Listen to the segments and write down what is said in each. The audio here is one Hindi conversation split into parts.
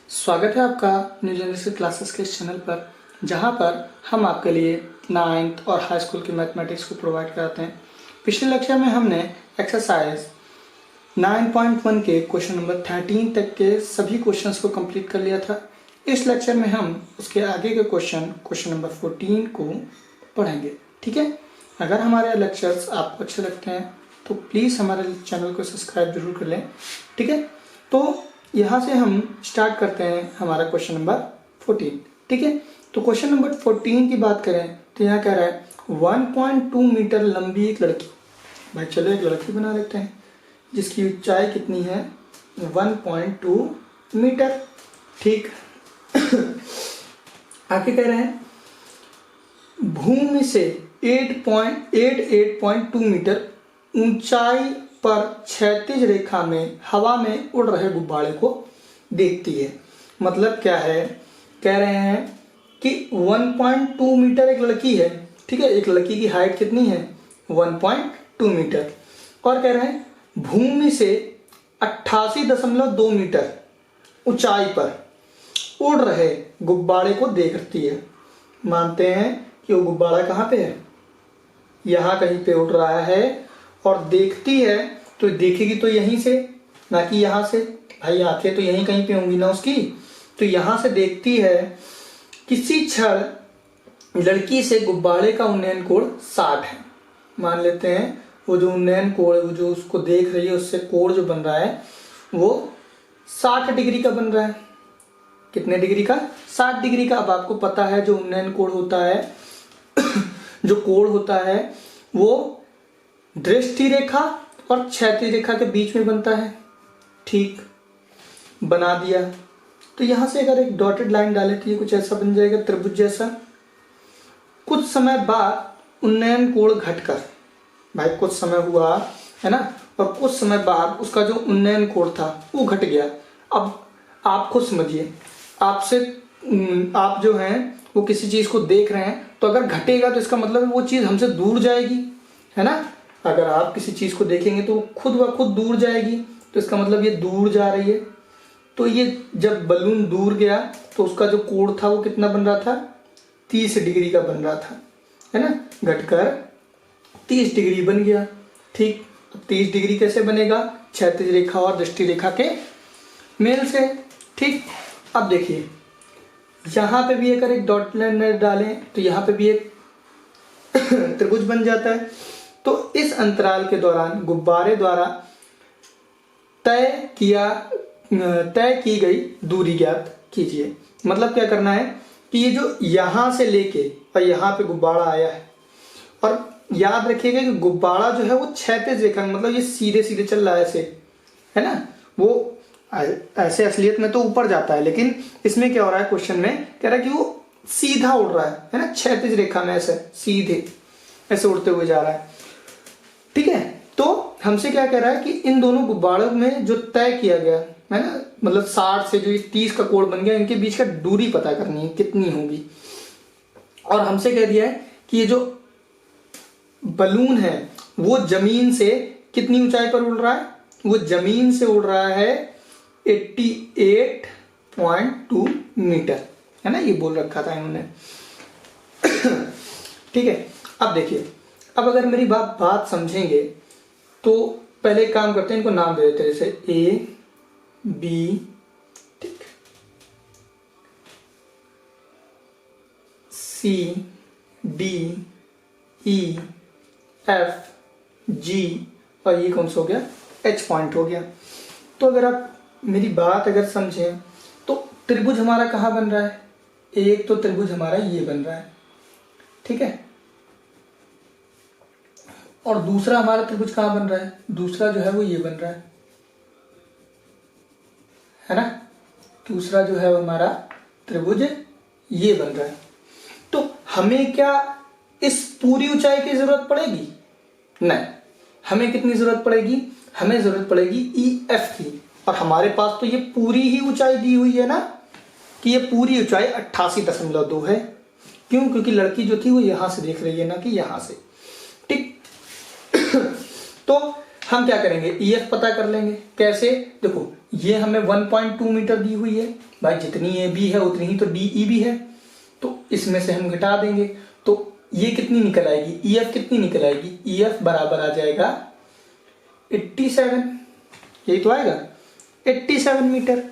स्वागत है आपका न्यू जनरेशन क्लासेस के इस चैनल पर, जहां पर हम आपके लिए 9th और हाई स्कूल की मैथमेटिक्स को प्रोवाइड कराते हैं। पिछले लेक्चर में हमने एक्सरसाइज 9.1 के क्वेश्चन नंबर 13 तक के सभी क्वेश्चंस को कंप्लीट कर लिया था। इस लेक्चर में हम उसके आगे के क्वेश्चन नंबर 14 को पढ़ेंगे। ठीक है, अगर हमारे लेक्चर्स आपको अच्छे लगते हैं तो प्लीज़ हमारे चैनल को सब्सक्राइब जरूर कर लें। ठीक है, तो यहाँ से हम स्टार्ट करते हैं हमारा क्वेश्चन नंबर 14। ठीक है, तो क्वेश्चन नंबर 14 की बात करें तो यहाँ कह रहा है 1.2 मीटर लंबी एक लड़की। भाई चलो एक लड़की बना लेते हैं जिसकी ऊंचाई कितनी है, 1.2 मीटर। ठीक आगे कह रहे हैं भूमि से 8.2 मीटर ऊंचाई पर क्षैतिज रेखा में हवा में उड़ रहे गुब्बारे को देखती है। मतलब क्या है, कह रहे हैं कि 1.2 मीटर एक लड़की है। ठीक है, एक लड़की की हाइट कितनी है, 1.2 मीटर, और कह रहे हैं भूमि से 88.2 मीटर ऊंचाई पर उड़ रहे गुब्बारे को देखती है। मानते हैं कि वो गुब्बारा कहाँ पे है, यहाँ कहीं पे उड़ रहा है, और देखती है तो देखेगी तो यहीं से, ना कि यहाँ से। भाई आंखें तो यहीं कहीं पे होंगी ना उसकी, तो यहाँ से देखती है। किसी क्षण लड़की से गुब्बारे का उन्नयन कोण 60 है। मान लेते हैं वो जो उन्नयन कोण, वो जो उसको देख रही है उससे कोण जो बन रहा है वो 60 डिग्री का बन रहा है। कितने डिग्री का, 60 डिग्री का। अब आपको पता है जो उन्नयन कोण होता है जो कोण होता है वो दृष्टि रेखा और क्षैतिज रेखा के बीच में बनता है। ठीक, बना दिया। तो यहां से अगर एक डॉटेड लाइन डाले तो ये कुछ ऐसा बन जाएगा, त्रिभुज जैसा। कुछ समय बाद उन्नयन कोण घटकर, भाई कुछ समय हुआ है ना, और कुछ समय बाद उसका जो उन्नयन कोण था वो घट गया। अब आप खुद समझिए, आप जो हैं वो किसी चीज को देख रहे हैं, तो अगर घटेगा तो इसका मतलब वो चीज हमसे दूर जाएगी, है ना। अगर आप किसी चीज को देखेंगे तो खुद ब खुद दूर जाएगी, तो इसका मतलब ये दूर जा रही है। तो ये जब बलून दूर गया तो उसका जो कोण था वो कितना बन रहा था, 30 डिग्री का बन रहा था, है ना, घटकर 30 डिग्री बन गया। ठीक, 30 डिग्री कैसे बनेगा, क्षैतिज रेखा और दृष्टि रेखा के मेल से। ठीक, अब देखिए यहाँ पे भी अगर एक डॉट लाइन डालें तो यहाँ पे भी एक त्रिभुज बन जाता है। तो इस अंतराल के दौरान गुब्बारे द्वारा तय की गई दूरी ज्ञात कीजिए। मतलब क्या करना है कि ये जो यहां से लेके और यहाँ पे गुब्बारा आया है, और याद रखिएगा कि गुब्बारा जो है वो क्षैतिज रेखा, मतलब ये सीधे सीधे चल रहा है ऐसे, है ना। वो ऐसे असलियत में तो ऊपर जाता है, लेकिन इसमें क्या हो रहा है, क्वेश्चन में कह रहा है कि वो सीधा उड़ रहा है ना, क्षैतिज रेखा में ऐसे सीधे ऐसे उड़ते हुए जा रहा है। ठीक है, तो हमसे क्या कह रहा है कि इन दोनों गुब्बारों में जो तय किया गया है ना, मतलब 60 से जो 30 का कोण बन गया, इनके बीच का दूरी पता करनी है कितनी होगी। और हमसे कह दिया है कि ये जो बलून है वो जमीन से कितनी ऊंचाई पर उड़ रहा है, वो जमीन से उड़ रहा है 88.2 मीटर, है ना, ये बोल रखा था इन्होंने। ठीक है, अब देखिए, अब अगर मेरी बात समझेंगे तो पहले एक काम करते हैं, इनको नाम दे देते हैं, जैसे ए बी, ठीक, C D E F G, और ये कौन सा हो गया, एच पॉइंट हो गया। तो अगर आप मेरी बात अगर समझें तो त्रिभुज हमारा कहाँ बन रहा है, एक तो त्रिभुज हमारा ये बन रहा है, ठीक है, और दूसरा हमारा त्रिभुज कहाँ बन रहा है, दूसरा जो है वो ये बन रहा है ना। दूसरा जो है हमारा त्रिभुज ये बन रहा है। तो हमें क्या इस पूरी ऊंचाई की जरूरत पड़ेगी, नहीं, हमें कितनी जरूरत पड़ेगी, हमें जरूरत पड़ेगी ई एफ की। और हमारे पास तो ये पूरी ही ऊंचाई दी हुई है ना, कि ये पूरी ऊंचाई 88.2 है। क्यों, क्योंकि लड़की जो थी वो यहां से देख रही है ना कि यहां से। ठीक तो हम क्या करेंगे, EF पता कर लेंगे। कैसे, देखो ये हमें 1.2 मीटर दी हुई है भाई, जितनी AB है उतनी ही तो DE भी है, तो इसमें से हम घटा देंगे तो ये कितनी निकल आएगी, EF कितनी निकल आएगी, EF बराबर आ जाएगा 87, यही तो आएगा 87 मीटर।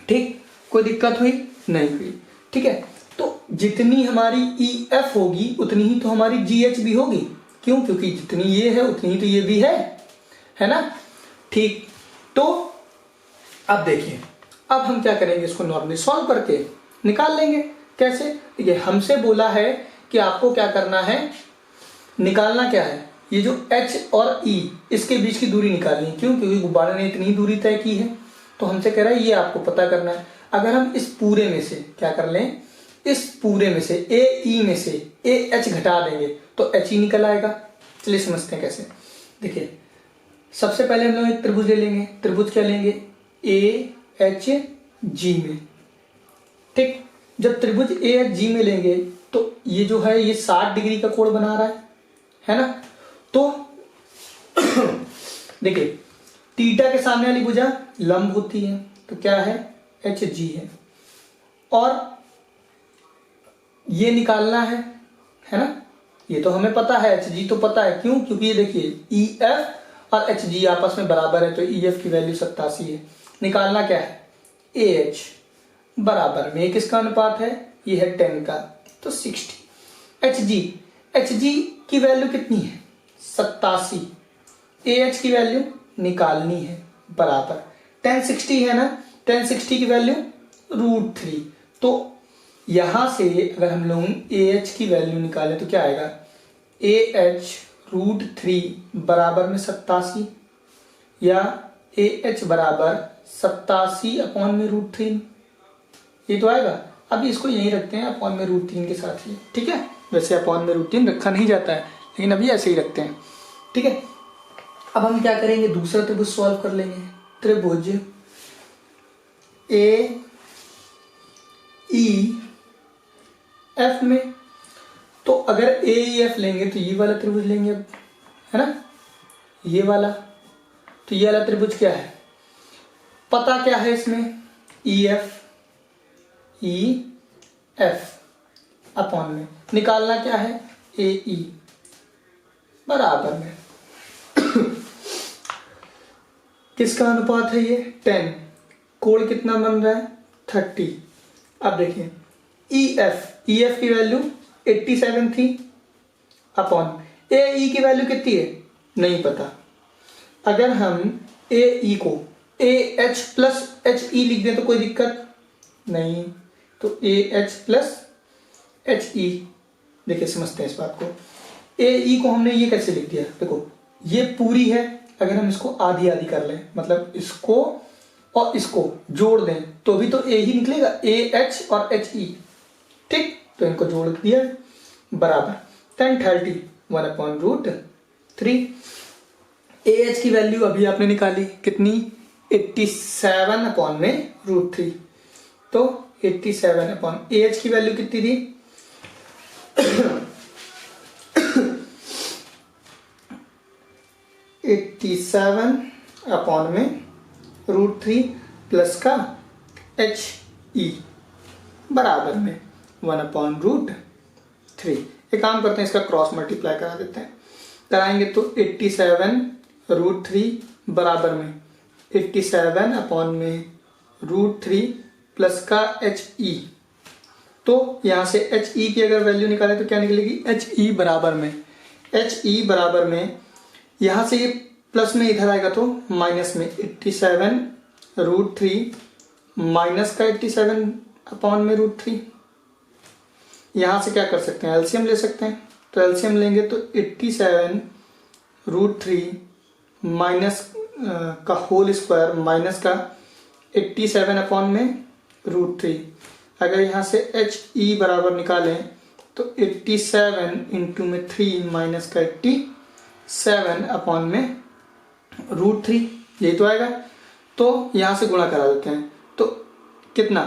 ठीक, कोई दिक्कत हुई नहीं हुई। ठीक है, तो जितनी हमारी EF होगी उतनी ही तो हमारी GH भी होगी। क्यों, क्योंकि जितनी ये है उतनी ही तो ये भी है ना। ठीक, तो अब देखिए, अब हम क्या करेंगे, इसको नॉर्मली सॉल्व करके निकाल लेंगे। कैसे, ये हमसे बोला है कि आपको क्या करना है, निकालना क्या है, ये जो H और E इसके बीच की दूरी निकालनी है। क्यों, क्योंकि गुब्बारे ने इतनी दूरी तय की है, तो हमसे कह रहा है ये आपको पता करना है। अगर हम इस पूरे में से क्या कर लें, इस पूरे में से AE में से AH घटा देंगे तो HE निकल आएगा। चलिए समझते हैं कैसे। देखिए, सबसे पहले हम लोग एक त्रिभुज ले लेंगे। त्रिभुज क्या लेंगे, AHG में। ठीक, जब त्रिभुज AHG में लेंगे तो ये जो है ये 60 डिग्री का कोण बना रहा है ना। तो देखिए, थीटा के सामने वाली भुजा लंब होती है, तो क्या है, HG है। और ये निकालना है ना, ये तो हमें पता है, HG तो पता है। क्यों, क्योंकि ये देखिए EF और HG आपस में बराबर है, तो EF की वैल्यू 87 है। निकालना क्या है, AH बराबर में किसका अनुपात है, ये है 10 का, तो 60। HG की वैल्यू कितनी है, 87। AH की वैल्यू निकालनी है, बराबर 1060 है ना, 1060 की वैल्यू √3। तो यहां से अगर हम लोग AH की वैल्यू निकालें तो क्या आएगा, AH √3 बराबर में 87, या AH बराबर 87 अपॉन में √3, ये तो आएगा। अभी इसको यहीं रखते हैं अपॉन में √3 के साथ ही। ठीक है, वैसे अपॉन में √3 रखा नहीं जाता है, लेकिन अभी ऐसे ही रखते हैं। ठीक है, अब हम क्या करेंगे, दूसरा त्रिभुज सॉल्व कर लेंगे। त्रिभुज AEF में, तो अगर AEF लेंगे तो ये वाला त्रिभुज लेंगे, है ना, ये वाला। तो ये वाला त्रिभुज क्या है, पता क्या है इसमें, EF अपॉन में निकालना क्या है, AE बराबर में किसका अनुपात है, ये 10। कोण कितना बन रहा है, 30। अब देखिए EF की वैल्यू 87 थी, अपॉन AE की वैल्यू कितनी है, नहीं पता। अगर हम AE को AH प्लस HE लिख दें तो कोई दिक्कत नहीं, तो AH प्लस HE। देखिए समझते हैं इस बात को। AE को हमने ये कैसे लिख दिया, देखो ये पूरी है, अगर हम इसको आधी आधी कर लें, मतलब इसको और इसको जोड़ दें तो भी तो A ही निकलेगा, AH और HE। ठीक, तो इनको जोड़ दिया, बराबर 1030 1/√3। AH की वैल्यू अभी आपने निकाली कितनी, 87 अपॉन में √3। तो 87 अपॉन AH की वैल्यू कितनी थी 87 अपॉन में √3 प्लस का HE बराबर में 1/√3। एक काम करते हैं, इसका क्रॉस मल्टीप्लाई करा देते हैं। कराएंगे तो 87 √3 बराबर में 87 अपॉन में √3 प्लस का HE। तो यहां से HE की अगर वैल्यू निकालें तो क्या निकलेगी, HE बराबर में यहां से ये प्लस में इधर आएगा तो माइनस में 87 √3 माइनस का 87 अपॉन में √3। यहां से क्या कर सकते हैं, एलसीएम ले सकते हैं। तो एलसीएम लेंगे तो 87 √3 माइनस का होल स्क्वायर माइनस का 87 अपॉन में √3। अगर यहाँ से HE बराबर निकालें तो 87 इंटू में 3 माइनस का 87 अपॉन में √3, यही तो आएगा। तो यहाँ से गुणा करा देते हैं, तो कितना,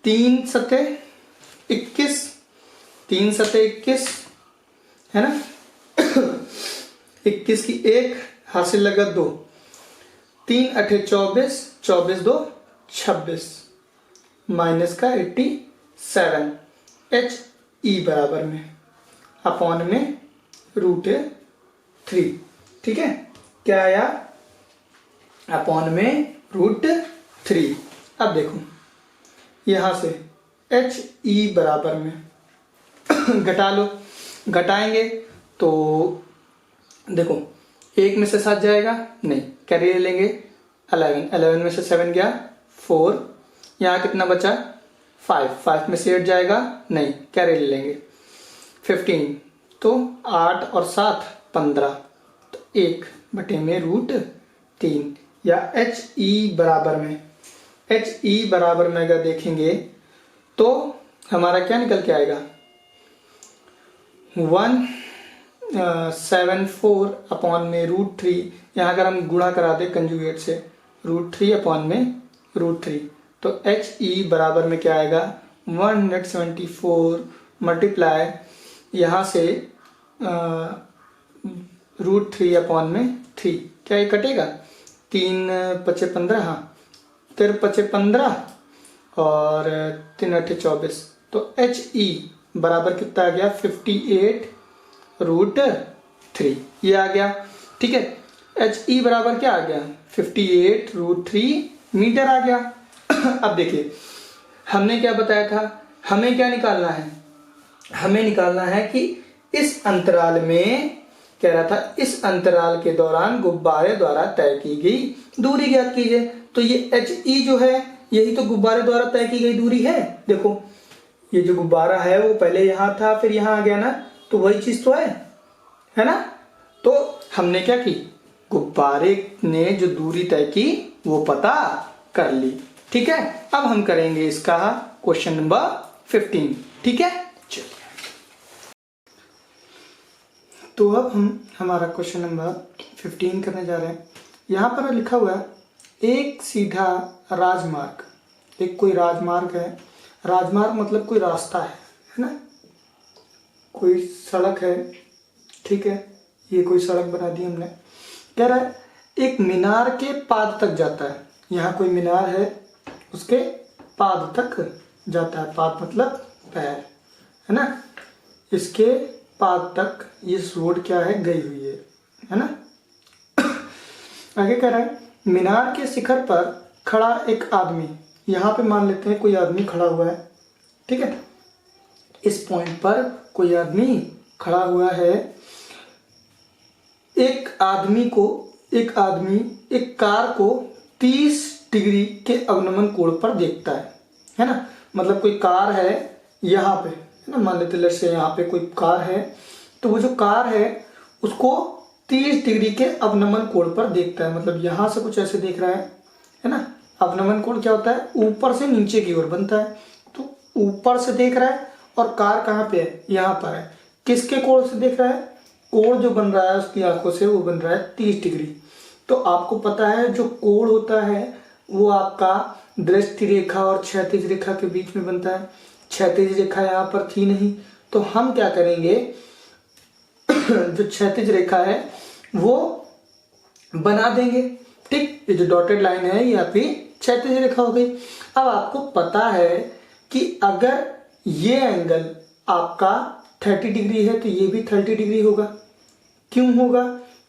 3 सतह 21, 3 सतह 21 है ना 21 की 1 हासिल लगा 2, 3 अठे 24, 24 2 26, माइनस का 87, एच ई बराबर में अपॉन में √3। ठीक है, क्या आया? अपॉन में √3। अब देखो यहां से एच ई बराबर में घटा लो, घटाएंगे तो देखो 1 में से 7 जाएगा नहीं, कैरी ले लेंगे 11, 11 में से 7 गया 4, यहाँ कितना बचा 5, 5 में से 8 जाएगा नहीं, कैरी ले लेंगे 15, तो 8 और 7 15, तो 1 बटे में √3, या एच ई बराबर में, एच ई बराबर में अगर देखेंगे तो हमारा क्या निकल के आएगा 174 अपॉन में √3। यहाँ अगर हम गुणा करा दे कंजुगेट से √3 अपॉन में √3, तो एच ई बराबर में क्या आएगा 174 मल्टीप्लाई यहाँ से √3 अपॉन में 3, क्या ये कटेगा 3 पचे 15, हाँ 3 पचे 15 और 3 अठे 24, तो एच ई बराबर कितना आ गया 58√3, ये आ गया। ठीक है, एच ई बराबर क्या आ गया 58√3 मीटर आ गया। अब देखिए हमने क्या बताया था, हमें क्या निकालना है, हमें निकालना है कि इस अंतराल में, कह रहा था इस अंतराल के दौरान गुब्बारे द्वारा तय की गई दूरी ज्ञात कीजिए। तो ये एच ई जो है यही तो गुब्बारे द्वारा तय की गई दूरी है। देखो ये जो गुब्बारा है वो पहले यहाँ था फिर यहाँ आ गया ना, तो वही चीज तो है ना। तो हमने क्या की, गुब्बारे ने जो दूरी तय की वो पता कर ली। ठीक है, अब हम करेंगे इसका क्वेश्चन नंबर 15। ठीक है, चलिए तो अब हम हमारा क्वेश्चन नंबर 15 करने जा रहे हैं। यहाँ पर लिखा हुआ है एक सीधा राजमार्ग, एक कोई राजमार्ग है, राजमार्ग मतलब कोई रास्ता है ना, कोई सड़क है। ठीक है, ये कोई सड़क बना दी हमने। कह रहा है एक मीनार के पाद तक जाता है, यहाँ कोई मीनार है उसके पाद तक जाता है, पाद मतलब पैर है ना, इसके पाद तक ये रोड क्या है गई हुई है ना। आगे कह रहा है मीनार के शिखर पर खड़ा एक आदमी, यहाँ पे मान लेते हैं कोई आदमी खड़ा हुआ है। ठीक है, इस पॉइंट पर कोई आदमी खड़ा हुआ है। एक आदमी एक कार को 30 डिग्री के अवनमन कोण पर देखता है ना। मतलब कोई कार है यहाँ पे है ना, मान लेते लेट्स से यहाँ पे कोई कार है, तो वो जो कार है उसको 30 डिग्री के अवनमन कोण पर देखता है। मतलब यहाँ से कुछ ऐसे देख रहा है ना। अवनमन कोण क्या होता है, ऊपर से नीचे की ओर बनता है। तो ऊपर से देख रहा है और कार कहाँ पे है, यहाँ पर है। किसके कोण से देख रहा है, कोण जो बन रहा है उसकी आंखों से वो बन रहा है 30 डिग्री। तो आपको पता है जो कोण होता है वो आपका दृष्टि रेखा और क्षैतिज रेखा के बीच में बनता है। क्षैतिज रेखा यहाँ पर थी नहीं, तो हम क्या करेंगे जो क्षैतिज रेखा है वो बना देंगे। ठीक, ये जो डॉटेड लाइन है ये आपकी क्षैतिज रेखा हो गई। अब आपको पता है कि अगर ये एंगल आपका 30 डिग्री है तो ये भी 30 डिग्री होगा। क्यों होगा,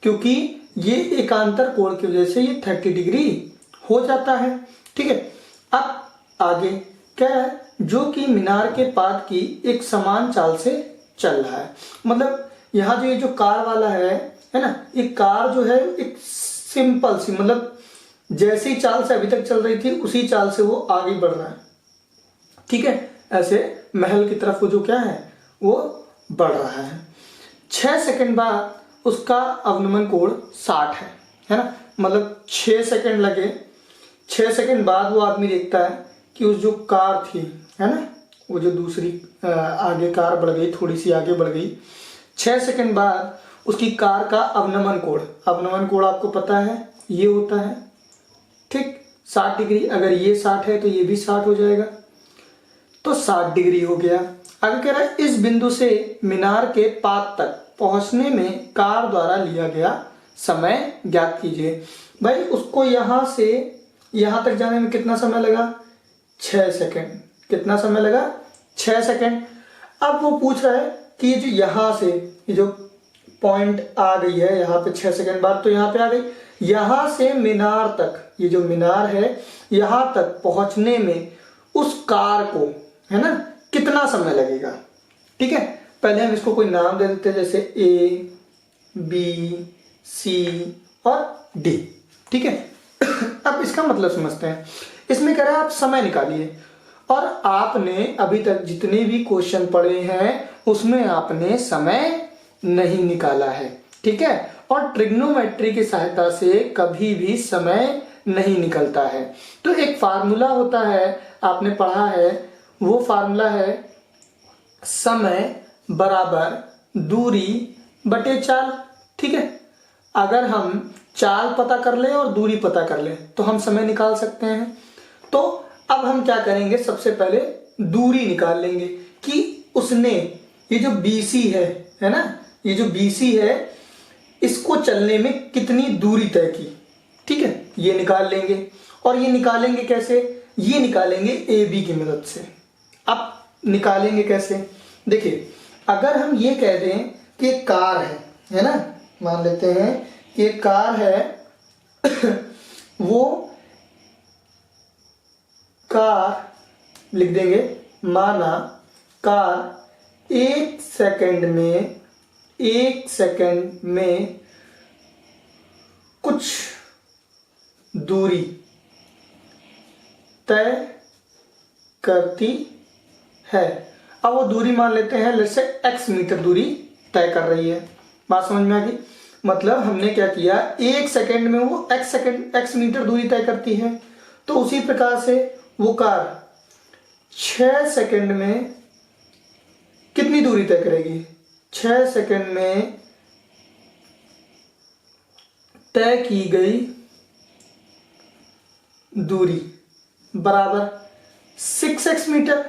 क्योंकि ये एकांतर कोण की वजह से ये 30 डिग्री हो जाता है। ठीक है, अब आगे क्या है, जो कि मीनार के पाद की एक समान चाल से चल रहा है। मतलब यहाँ जो ये जो कार वाला है ना, ये कार जो है एक सिंपल सी, मतलब जैसी चाल से अभी तक चल रही थी उसी चाल से वो आगे बढ़ रहा है। ठीक है, ऐसे महल की तरफ वो जो क्या है वो बढ़ रहा है। 6 सेकंड बाद उसका अवनमन कोण 60 है ना। मतलब 6 सेकंड लगे, 6 सेकंड बाद वो आदमी देखता है कि उस जो कार थी है ना, वो जो दूसरी आगे कार बढ़ गई, थोड़ी सी आगे बढ़ गई। 6 सेकंड बाद उसकी कार का अवनमन कोण आपको पता है ये होता है ठीक 60 डिग्री। अगर ये 60 है तो ये भी 60 हो जाएगा, तो 60 डिग्री हो गया। आगे कह रहा है इस बिंदु से मीनार के पाद तक पहुंचने में कार द्वारा लिया गया समय ज्ञात कीजिए। भाई उसको यहाँ से यहाँ तक जाने में कितना समय लगा, 6 सेकंड। कितना समय लगा, 6 सेकंड। अब वो पूछ रहा है कि ये जो यहाँ से ये जो पॉइंट आ गई है यहाँ पे 6 सेकंड बाद, तो यहाँ पे आ गई, यहाँ से मीनार तक, ये जो मीनार है यहाँ तक पहुंचने में उस कार को, है ना, कितना समय लगेगा। ठीक है, पहले हम इसको कोई नाम दे देते हैं, जैसे ए, बी, सी और डी। ठीक है अब इसका मतलब समझते हैं। इसमें कह रहा है आप समय निकालिए, और आपने अभी तक जितने भी क्वेश्चन पढ़े हैं उसमें आपने समय नहीं निकाला है। ठीक है, और ट्रिग्नोमेट्री की सहायता से कभी भी समय नहीं निकलता है। तो एक फार्मूला होता है, आपने पढ़ा है, वो फार्मूला है समय बराबर दूरी बटे चाल। ठीक है, अगर हम चाल पता कर लें और दूरी पता कर लें तो हम समय निकाल सकते हैं। तो अब हम क्या करेंगे, सबसे पहले दूरी निकाल लेंगे कि उसने ये जो BC है ना, ये जो BC है इसको चलने में कितनी दूरी तय की। ठीक है, ये निकाल लेंगे। और ये निकालेंगे कैसे, ये निकालेंगे AB की मदद से। अब निकालेंगे कैसे, देखिए अगर हम ये कह दें कि एक कार है ना, मान लेते हैं कि एक कार है वो कार लिख देंगे, माना कार 1 सेकंड में कुछ दूरी तय करती है। अब वो दूरी मान लेते हैं जैसे x मीटर दूरी तय कर रही है। बात समझ में आ गई, मतलब हमने क्या किया, 1 सेकंड में वो x मीटर दूरी तय करती है, तो उसी प्रकार से वो कार 6 सेकंड में कितनी दूरी तय करेगी, 6 सेकंड में तय की गई दूरी बराबर 6x मीटर,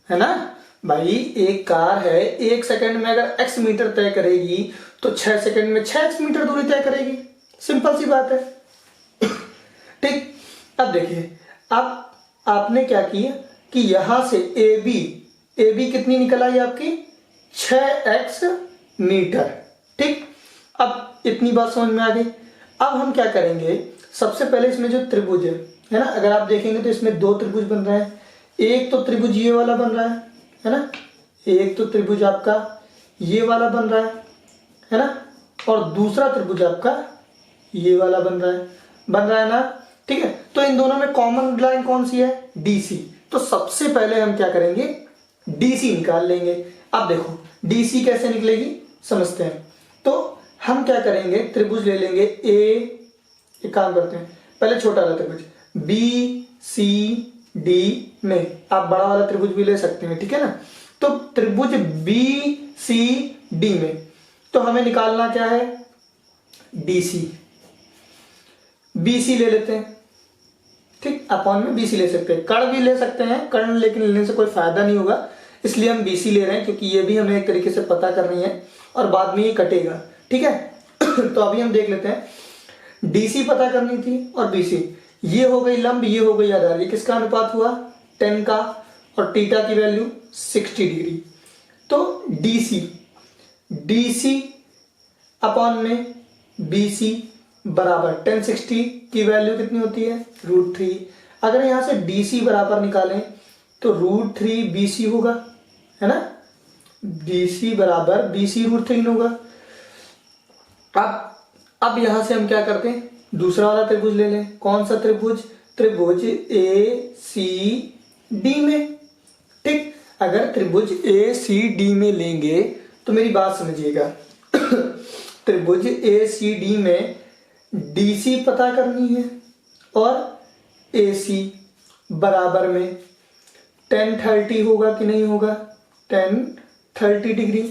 है ना। भाई एक कार है 1 सेकंड में अगर x मीटर तय करेगी तो 6 सेकंड में 6x मीटर दूरी तय करेगी, सिंपल सी बात है। ठीक, अब देखिए, अब आपने क्या किया कि यहां से AB कितनी निकल आई आपकी, 6x मीटर। ठीक, अब इतनी बात समझ में आ गई। अब हम क्या करेंगे, सबसे पहले इसमें जो त्रिभुज है ना, अगर आप देखेंगे तो इसमें 2 त्रिभुज बन रहे हैं। एक तो त्रिभुज ये वाला बन रहा है ना, एक तो त्रिभुज आपका ये वाला बन रहा है ना, और दूसरा त्रिभुज आपका ये वाला बन रहा है ना। ठीक है, तो इन दोनों में कॉमन लाइन कौन सी है, DC। तो सबसे पहले हम क्या करेंगे, DC निकाल लेंगे। अब देखो DC कैसे निकलेगी समझते हैं। तो हम क्या करेंगे, त्रिभुज ले लेंगे एक काम करते हैं, पहले छोटा वाला त्रिभुज BCD में, आप बड़ा वाला त्रिभुज भी ले सकते हैं। ठीक है ना, तो त्रिभुज BCD में तो हमें निकालना क्या है, DC। BC ले लेते हैं, ठीक, अपॉन में BC ले सकते हैं, कर्ण भी ले सकते हैं, कर्ण लेकिन लेने से कोई फायदा नहीं होगा, इसलिए हम BC ले रहे हैं क्योंकि ये भी हमें एक तरीके से पता करनी है और बाद में ये कटेगा। ठीक है तो अभी हम देख लेते हैं, DC पता करनी थी और BC, ये हो गई लंब, ये हो गई आधार, ये किसका अनुपात हुआ, 10 का, और थीटा की वैल्यू 60 डिग्री। तो DC अपॉन में BC बराबर 10 60 की वैल्यू कितनी होती है, √3। अगर यहां से DC बराबर निकालें तो √3 BC होगा, है ना, DC बराबर BC √3 होगा। अब यहां से हम क्या करते हैं, दूसरा वाला त्रिभुज ले लें। कौन सा त्रिभुज, त्रिभुज ACD में। ठीक, अगर त्रिभुज ACD में लेंगे तो मेरी बात समझिएगा त्रिभुज ACD में DC पता करनी है और AC बराबर में tan 30 होगा कि नहीं होगा, tan 30 डिग्री।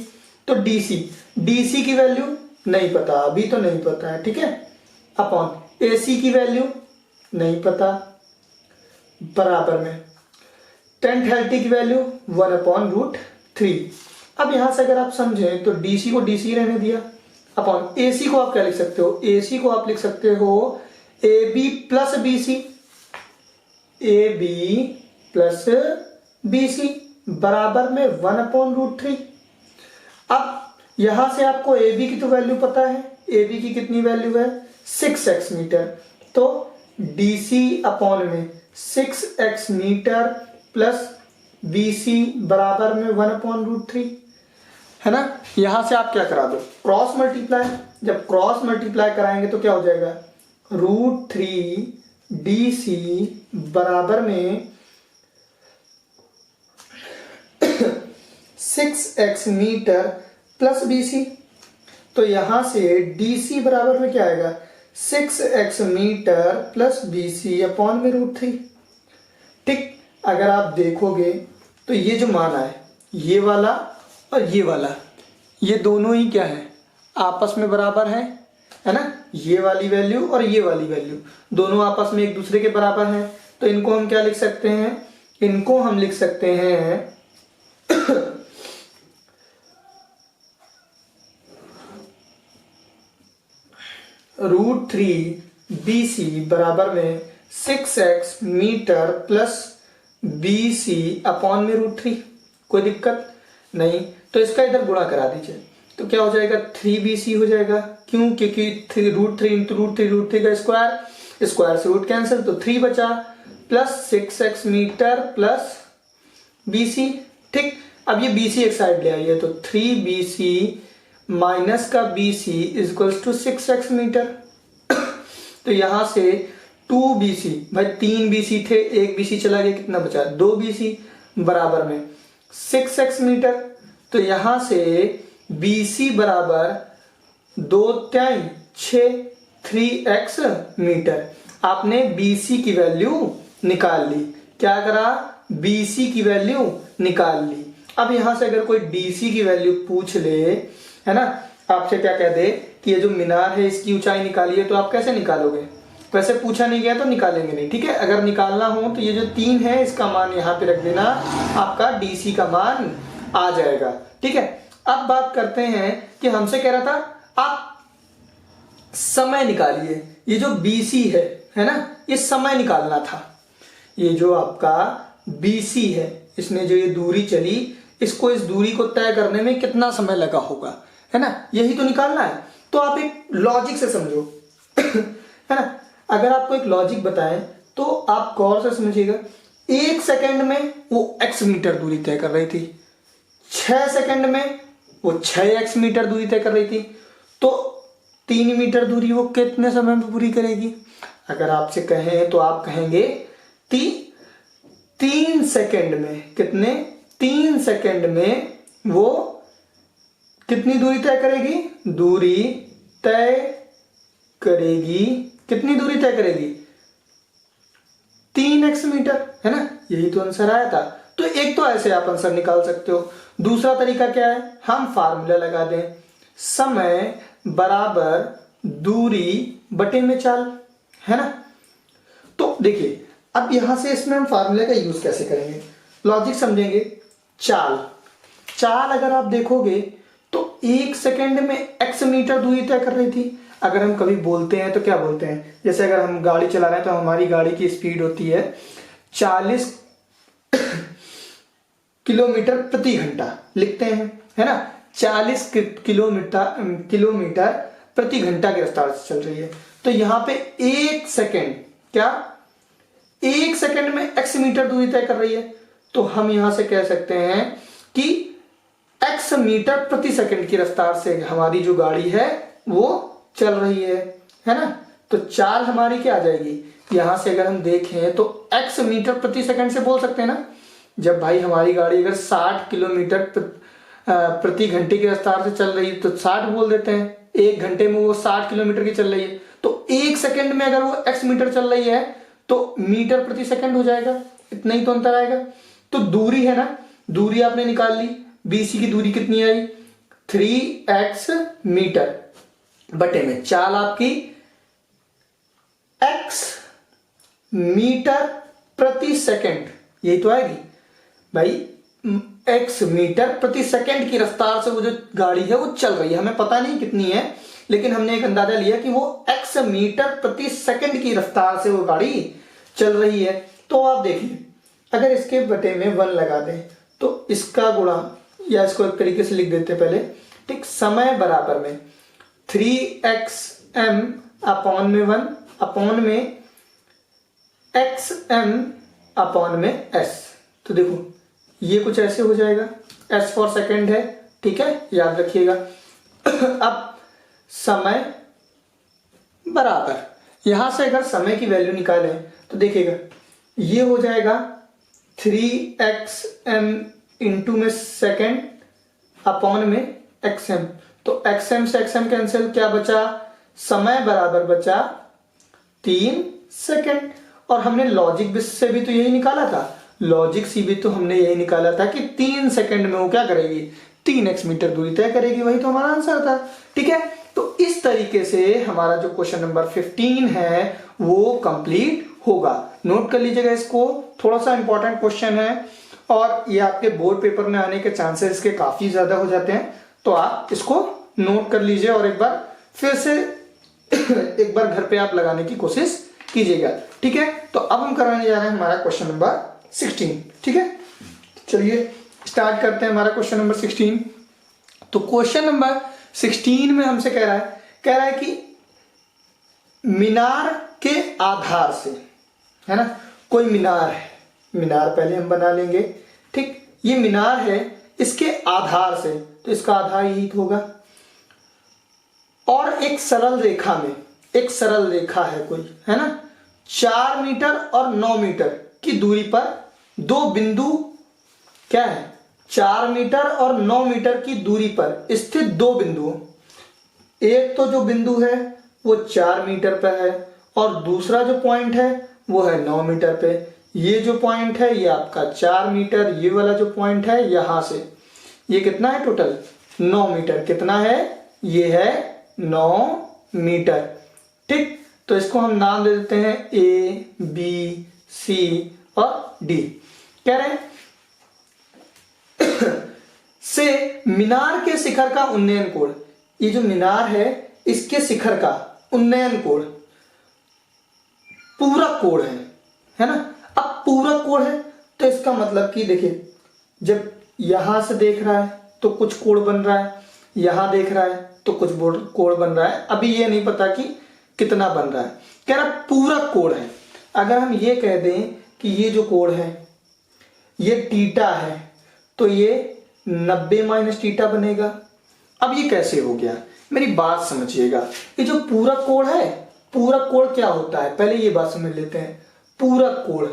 तो DC की वैल्यू नहीं पता, अभी तो नहीं पता है, ठीक है, अपॉन AC की वैल्यू नहीं पता, बराबर में tan 30 की वैल्यू 1/√3। अब यहां से अगर आप समझें तो DC को DC रहने दिया, अपॉन AC को आप क्या लिख सकते हो, AC को आप लिख सकते हो AB plus BC, AB plus BC बराबर में 1/√3। अब यहां से आपको AB की तो वैल्यू पता है, AB की कितनी वैल्यू है 6x मीटर, तो DC अपॉन में 6x मीटर प्लस BC बराबर में 1/√3 है ना। यहां से आप क्या करा दो, क्रॉस मल्टीप्लाई, जब क्रॉस मल्टीप्लाई कराएंगे तो क्या हो जाएगा √3 DC बराबर में 6x मीटर प्लस BC। तो यहां से DC बराबर में क्या आएगा 6x metre plus BC upon में √3। ठीक, अगर आप देखोगे तो ये जो मान आए ये वाला और ये वाला, ये दोनों ही क्या है आपस में बराबर है ना। ये वाली वैल्यू और ये वाली वैल्यू दोनों आपस में एक दूसरे के बराबर हैं, तो इनको हम क्या लिख सकते हैं, इनको हम लिख सकते हैं √3 BC बराबर में 6x metre plus BC upon में √3। कोई दिक्कत नहीं, तो इसका इधर गुणा करा दीजिए, तो क्या हो जाएगा 3BC हो जाएगा। क्यों, क्योंकि √3 इंटू √3 का स्क्वायर, स्क्वायर से रूट कैंसिल, तो 3 बचा plus 6x metre plus BC। ठीक, अब ये BC एक साइड ले आइए, तो 3BC माइनस का BC equals to 6x metre. तो यहां से 2BC, भाई 3BC थे, एक BC चला गया, कितना बचा 2BC बराबर में 6x मीटर। तो यहां से BC बराबर 2×6 3x मीटर। आपने BC की वैल्यू निकाल ली, क्या करा BC की वैल्यू निकाल ली। अब यहां से अगर कोई DC की वैल्यू पूछ ले, है ना, आपसे क्या कह दे कि ये जो मीनार है इसकी ऊंचाई निकालिए, तो आप कैसे निकालोगे, वैसे पूछा नहीं गया तो निकालेंगे नहीं। ठीक है, अगर निकालना हो तो ये जो 3 है इसका मान यहाँ पे रख देना, आपका DC का मान आ जाएगा। ठीक है, अब बात करते हैं कि हमसे कह रहा था आप समय निकालिए। ये जो BC है ना, ये समय निकालना था। ये जो आपका BC है, इसने जो ये दूरी चली, इसको इस दूरी को तय करने में कितना समय लगा होगा, है ना, यही तो निकालना है। तो आप एक लॉजिक से समझो है ना, अगर आपको एक लॉजिक बताएं तो आप गौर से समझिएगा। 1 सेकंड में वो x मीटर दूरी तय कर रही थी, 6 सेकंड में वो 6x मीटर दूरी तय कर रही थी, तो 3 मीटर दूरी वो कितने समय में पूरी करेगी। अगर आपसे कहें तो आप कहेंगे 3 सेकंड में, कितने 3 सेकंड में वो कितनी दूरी तय करेगी, दूरी तय करेगी, कितनी दूरी तय करेगी 3x मीटर, है ना, यही तो आंसर आया था। तो एक तो ऐसे आप आंसर निकाल सकते हो। दूसरा तरीका क्या है, हम फार्मूला लगा दें, समय बराबर दूरी बटे में चाल, है ना। तो देखिए अब यहां से इसमें हम फार्मूले का यूज कैसे करेंगे, लॉजिक समझेंगे। चाल अगर आप देखोगे तो 1 सेकंड में x मीटर दूरी तय कर रही थी। अगर हम कभी बोलते हैं तो क्या बोलते हैं, जैसे अगर हम गाड़ी चला रहे हैं तो हमारी गाड़ी की स्पीड होती है 40 किलोमीटर प्रति घंटा, लिखते हैं, है ना, 40 किलोमीटर प्रति घंटा की रफ्तार से चल रही है। तो यहां पे 1 सेकंड, क्या 1 सेकंड में x मीटर दूरी तय कर रही है, तो हम यहां से कह सकते हैं कि x मीटर प्रति सेकंड की रफ्तार से हमारी जो गाड़ी है वो चल रही है ना। तो चाल हमारी क्या आ जाएगी, यहां से अगर हम देखें तो x मीटर प्रति सेकंड से बोल सकते हैं ना। जब भाई हमारी गाड़ी अगर 60 किलोमीटर प्रति घंटे की रफ्तार से चल रही है तो 60 बोल देते हैं, 1 घंटे में वो 60 किलोमीटर की चल रही है, तो 1 सेकंड में अगर वो x मीटर चल रही है तो मीटर प्रति सेकंड हो जाएगा, इतना ही तो अंतर आएगा। तो दूरी है ना, दूरी आपने निकाल ली, BC की दूरी कितनी आई 3x मीटर बटे में चाल आपकी x मीटर प्रति सेकंड, यही तो आएगी भाई, x मीटर प्रति सेकंड की रफ्तार से वो जो गाड़ी है वो चल रही है, हमें पता नहीं कितनी है, लेकिन हमने एक अंदाजा लिया कि वो x मीटर प्रति सेकंड की रफ्तार से वो गाड़ी चल रही है। तो आप देखिए, अगर इसके बटे में 1 लगा दें तो इसका गुणा, या इसको एक तरीके से लिख देते पहले, ठीक, समय बराबर में 3xm अपॉन में 1 अपॉन में xm अपॉन में s। तो देखो ये कुछ ऐसे हो जाएगा, s फॉर सेकंड है, ठीक है, याद रखिएगा। अब समय बराबर, यहां से अगर समय की वैल्यू निकालें तो देखिएगा ये हो जाएगा 3xm इंटू में सेकेंड अपॉन में xm। तो xm से xm कैंसिल, क्या बचा, समय बराबर बचा 3 सेकेंड। और हमने लॉजिक से भी तो यही निकाला था, लॉजिक से भी तो हमने यही निकाला था कि 3 सेकेंड में वो क्या करेगी, 3x मीटर दूरी तय करेगी, वही तो हमारा आंसर था। ठीक है, तो इस तरीके से हमारा जो क्वेश्चन नंबर 15 है वो कंप्लीट होगा। नोट कर लीजिएगा इसको, थोड़ा सा इंपॉर्टेंट क्वेश्चन है और ये आपके बोर्ड पेपर में आने के चांसेस इसके काफी ज्यादा हो जाते हैं, तो आप इसको नोट कर लीजिए और एक बार फिर से एक बार घर पे आप लगाने की कोशिश कीजिएगा। ठीक है, तो अब हम कराने जा रहे हैं हमारा क्वेश्चन नंबर 16। ठीक है, चलिए स्टार्ट करते हैं हमारा क्वेश्चन नंबर 16। तो क्वेश्चन नंबर 16 में हमसे कह रहा है कि मीनार के आधार से, है ना, कोई मीनार है, मीनार पहले हम बना लेंगे, ठीक, ये मीनार है, इसके आधार से, तो इसका आधार यही होगा, और एक सरल रेखा में, एक सरल रेखा है कोई, है ना, 4 मीटर और 9 मीटर की दूरी पर दो बिंदु क्या है, 4 मीटर और 9 मीटर की दूरी पर स्थित दो बिंदु, एक तो जो बिंदु है वो 4 मीटर पर है और दूसरा जो पॉइंट है वो है 9 मीटर पे। ये जो पॉइंट है ये आपका 4 मीटर, ये वाला जो पॉइंट है यहां से ये कितना है, टोटल 9 मीटर। कितना है, ये है 9 मीटर। ठीक, तो इसको हम नाम दे देते हैं A, B, C और D। कह रहे हैं से मीनार के शिखर का उन्नयन कोण, ये जो मीनार है इसके शिखर का उन्नयन कोण पूरक कोण है ना। अब पूरक कोण है तो इसका मतलब कि देखिए, जब यहां से देख रहा है तो कुछ कोण बन रहा है, यहां देख रहा है तो कुछ कोण बन रहा है, अभी ये नहीं पता कि कितना बन रहा है। कह रहा पूरक कोण है। अगर हम ये कह दें कि ये जो कोण है ये थीटा है तो ये 90 माइनस थीटा बनेगा। अब ये कैसे हो गया, मेरी बात समझिएगा। ये जो पूरक कोण है, पूरक कोण क्या होता है, पहले ये बात समझ लेते हैं। पूरक कोण,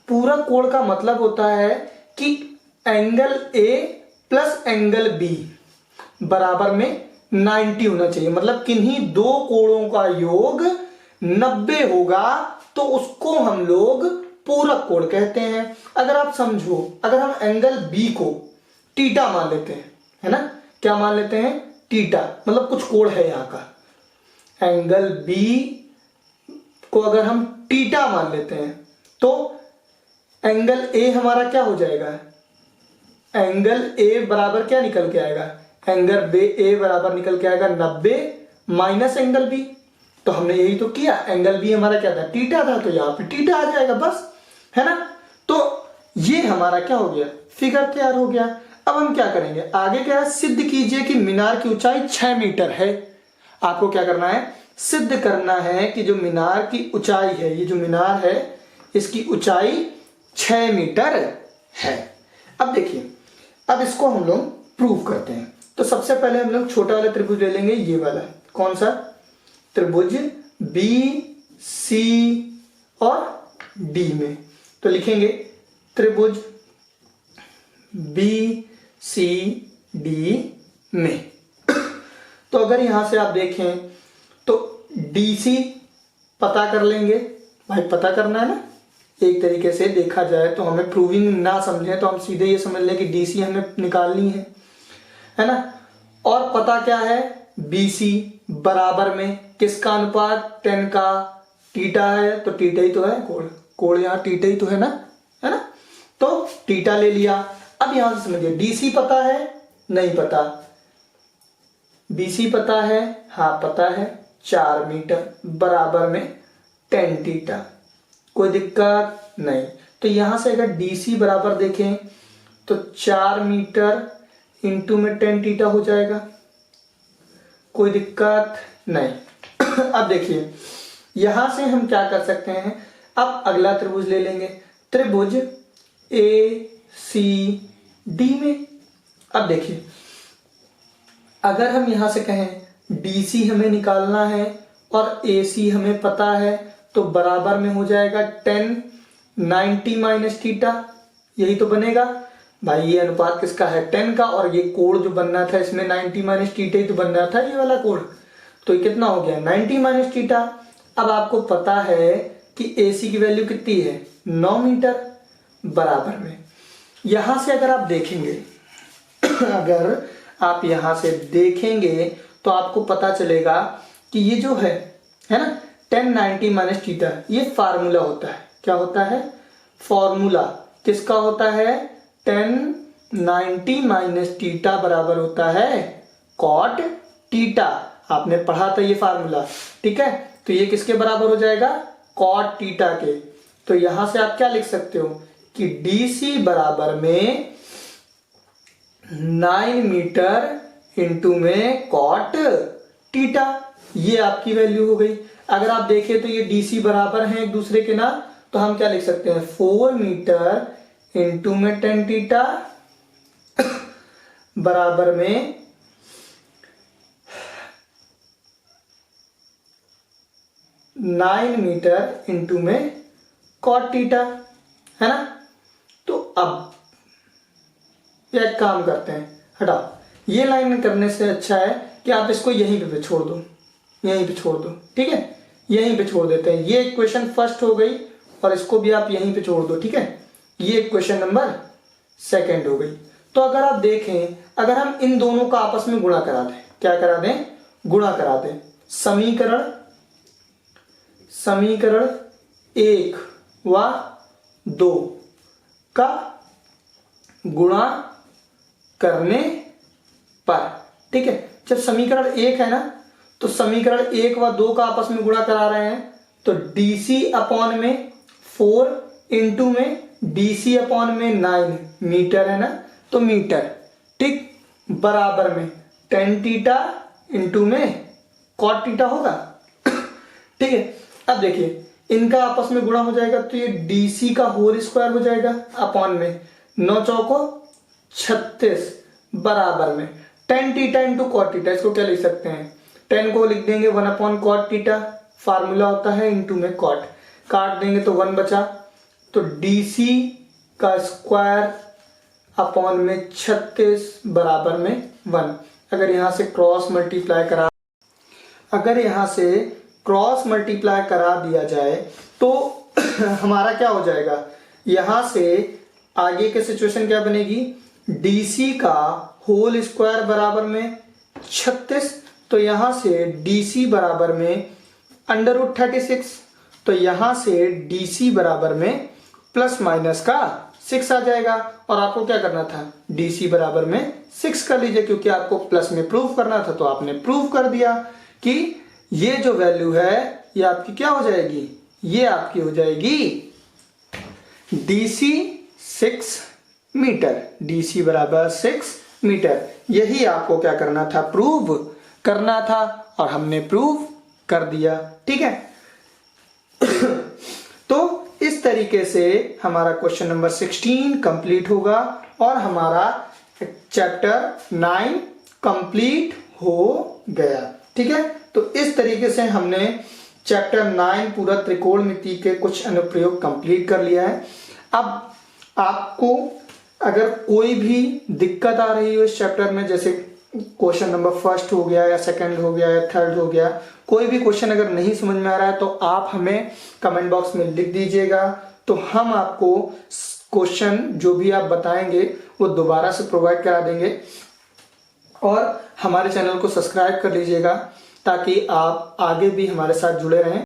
पूरक कोण का मतलब होता है कि angle A plus angle B बराबर में 90 होना चाहिए, मतलब किन्हीं दो कोणों का योग 90 होगा तो उसको हम लोग पूरक कोण कहते हैं। अगर आप समझो, अगर हम एंगल B को थीटा मान लेते हैं, है ना, क्या मान लेते हैं, थीटा, मतलब कुछ कोण है यहाँ का, एंगल B को अगर हम थीटा मान लेते हैं तो एंगल A हमारा क्या हो जाएगा, एंगल A बराबर क्या निकल के आएगा, एंगल A बराबर निकल के आएगा 90 माइनस एंगल B। तो हमने यही तो किया, एंगल B हमारा क्या था, थीटा था, तो यहाँ पे थीटा आ जाएगा बस, है ना। तो ये हमारा क्या हो गया, फिगर तैयार हो गया। अब हम क्या करेंगे, आगे क्या है, सिद्ध कीजिए कि मीनार की ऊंचाई 6 मीटर है। आपको क्या करना है, सिद्ध करना है कि जो मीनार की ऊंचाई है, ये जो मीनार है इसकी ऊंचाई 6 मीटर है। अब देखिए, अब इसको हम लोग प्रूव करते हैं। तो सबसे पहले हम लोग छोटा वाला त्रिभुज ले लेंगे, ये वाला, कौन सा, त्रिभुज BC और D में। तो लिखेंगे त्रिभुज BCD में। तो अगर यहां से आप देखें तो DC पता कर लेंगे, भाई पता करना है ना, एक तरीके से देखा जाए तो हमें प्रूविंग ना समझें तो हम सीधे ये समझ लें कि DC हमें निकालनी है ना। और पता क्या है, BC बराबर में किसका अनुपात, 10 का, थीटा है तो थीटा ही तो है, कोण यहाँ थीटा ही तो है ना, तो थीटा ले लिया। अब यहां से समझिए, DC पता है, नहीं पता, BC पता है, हाँ पता है, 4 मीटर बराबर में tan थीटा, कोई दिक्कत नहीं। तो यहां से अगर DC बराबर देखें तो 4 मीटर इंटू में tan थीटा हो जाएगा, कोई दिक्कत नहीं। अब देखिए यहां से हम क्या कर सकते हैं, अब अगला त्रिभुज ले लेंगे, त्रिभुज ACD में। अब देखिए अगर हम यहां से कहें DC हमें निकालना है और AC हमें पता है, तो बराबर में हो जाएगा tan 90 माइनस थीटा, यही तो बनेगा भाई। ये अनुपात किसका है, tan का, और ये कोण जो बनना था इसमें 90 माइनस थीटा ही तो बनना था, ये वाला कोण। तो ये कितना हो गया, 90 माइनस थीटा। अब आपको पता है कि AC की वैल्यू कितनी है, 9 मीटर बराबर में। यहां से अगर आप देखेंगे अगर आप यहां से देखेंगे तो आपको पता चलेगा कि ये जो है ना tan 90 माइनस थीटा, ये फार्मूला होता है। क्या होता है, फॉर्मूला किसका होता है, tan 90 माइनस थीटा बराबर होता है cot थीटा। आपने पढ़ा था ये फार्मूला, ठीक है। तो ये किसके बराबर हो जाएगा, cot थीटा के। तो यहां से आप क्या लिख सकते हो कि DC बराबर में 9 मीटर इंटू में cot थीटा, ये आपकी वैल्यू हो गई। अगर आप देखें तो ये DC बराबर हैं एक दूसरे के ना, तो हम क्या लिख सकते हैं, 4 मीटर इंटू में tan थीटा बराबर में 9 मीटर इंटू में cot थीटा, है ना। तो अब एक काम करते हैं, हटाओ, ये लाइन करने से अच्छा है कि आप इसको यहीं पे छोड़ दो, यहीं पे छोड़ दो, ठीक है, यहीं पे छोड़ देते हैं। ये इक्वेशन फर्स्ट हो गई और इसको भी आप यहीं पे छोड़ दो, ठीक है। ये इक्वेशन नंबर सेकंड हो गई। तो अगर आप देखें, अगर हम इन दोनों का आपस में गुणा करा दें, क्या करा दें, गुणा करा दें, समीकरण 1 व 2 का गुणा करने पर, ठीक है। जब समीकरण 1 है ना, तो समीकरण 1 व 2 का आपस में गुणा करा रहे हैं, तो DC अपॉन में 4 इंटू में DC अपॉन में 9 मीटर है ना, तो मीटर, ठीक, बराबर में tan थीटा इंटू में cot थीटा होगा, ठीक है। अब देखिए इनका आपस में गुणा हो जाएगा, तो ये DC का होल स्क्वायर हो जाएगा अपॉन में 9 चौको 36 बराबर में tan theta into cot theta. इसको क्या लिख सकते हैं, tan को लिख देंगे 1 अपॉन cot थीटा, फार्मूला होता है इंटू में cot, काट देंगे तो 1 बचा, तो DC का स्क्वायर अपॉन में 36 बराबर में 1। अगर यहां से क्रॉस मल्टीप्लाई करा दिया जाए तो हमारा क्या हो जाएगा, यहां से आगे के सिचुएशन क्या बनेगी, DC का होल स्क्वायर बराबर में 36, तो यहां से DC बराबर में √36, तो यहां से DC बराबर में प्लस माइनस का 6 आ जाएगा। और आपको क्या करना था, DC बराबर में 6 कर लीजिए, क्योंकि आपको प्लस में प्रूव करना था, तो आपने प्रूव कर दिया कि ये जो वैल्यू है ये आपकी क्या हो जाएगी, ये आपकी हो जाएगी DC 6 मीटर, DC बराबर 6 मीटर। यही आपको क्या करना था, प्रूव करना था, और हमने प्रूव कर दिया, ठीक है। तो इस तरीके से हमारा क्वेश्चन नंबर 16 कंप्लीट होगा और हमारा चैप्टर 9 कंप्लीट हो गया, ठीक है। तो इस तरीके से हमने चैप्टर 9 पूरा त्रिकोणमिति के कुछ अनुप्रयोग कंप्लीट कर लिया है। अब आपको अगर कोई भी दिक्कत आ रही हो इस चैप्टर में, जैसे क्वेश्चन नंबर फर्स्ट हो गया या सेकंड हो गया या थर्ड हो गया, कोई भी क्वेश्चन अगर नहीं समझ में आ रहा है तो आप हमें कमेंट बॉक्स में लिख दीजिएगा, तो हम आपको क्वेश्चन जो भी आप बताएंगे वो दोबारा से प्रोवाइड करा देंगे। और हमारे चैनल को सब्सक्राइब कर लीजिएगा ताकि आप आगे भी हमारे साथ जुड़े रहें।